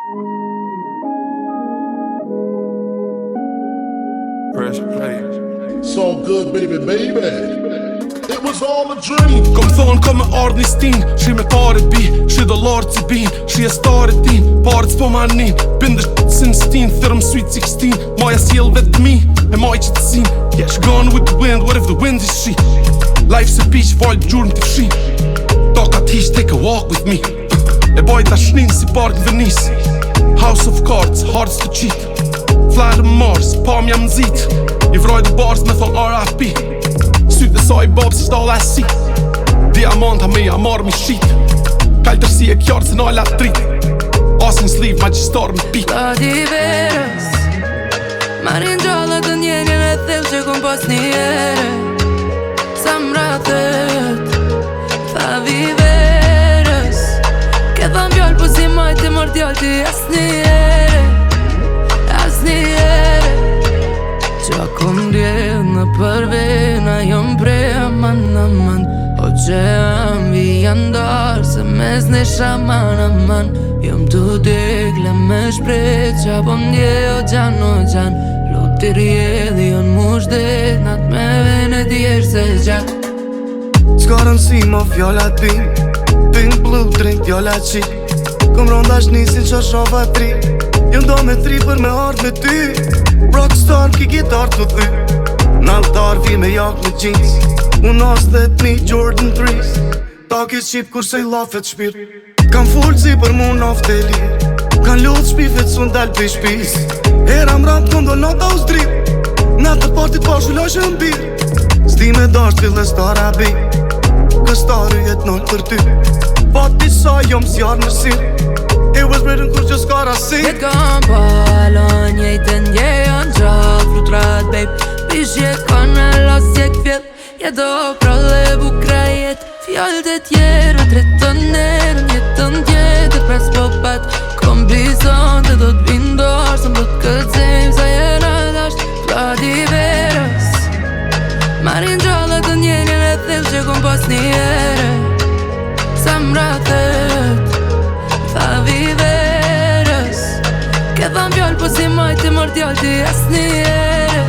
Fresh play. It's all good, baby, baby. It was all a dream. Kom thonë kom me ardh një stin, shi me pare bi, shi dollar që bin, shi e stare din, pare s'po ma nin, bindë si në stin, thërëm sweet 16, maja s'jel vetë mi, e maj që të sin, yeah, she gone with the wind, what if the wind is she? Life's a beach, falë gjurën të fshin, toka t'ish, take a walk with me, e boj ta shnin si park në Venice, House of Cards, hearts to cheat, fly to Mars, palm jam nxit, i vroj dhe bars me thon R.I.P. Sytë e saj bob si shtoll asi, diamanta me ja marr mi shit, kaltërsi e kjarë se nala trit, asin sleeve magjistar me pit. Ta di verës, marin gjalla të njenjën e thellë që kom pas njere, sa mrathet, tha vi verës, ke tham fjallë po si majtë e mor djallë ti as njere, qa kom djedh në përvena, jom prej aman, o që ambi janë darë, se mes në shaman, jom të dekle me shpret, qa po mdje o gjan, lutë të rjedhi, jon mush det, nat me vene djerë se gjak. S'ka rëndësi mo fjallat bin, pink blue drink fjallat qi, kom ronda shnisin qa shofa tri, jom do me tri për me ardh me ty, rockstar ki gitar të thy, në altar vi me jak në jeans, unë as dhe t'ni Jordan 3s, taki qip kur se i lafet shpir, kam full si për mu nafte li, kan luth shpifet sun dal për shpis, era mrat kondol nata u zdrip, në të partit pashu lashe mbir, s'di me dasht fille stara bi, këstari jet nol për ty, pati sa jom s'jar në sir, it was written kur që s'ka rasi. Jet kam palon, jejten jejon gjallë, flutrat babe, pishje kanë las jek fjell, jedo pralle bukra jet, fjallët e tjerë, tretën nerën, jetën tjetër, pres popat, kom blizon të do t'bindor, së më do t'këtëzim, sa jena dasht, tla di verës, marin gjallët të njenjën e thellë që kom pas njere, sa mrathet, tha vi verës, ke tham fjallë po si majtë e mor djallë ti as njere,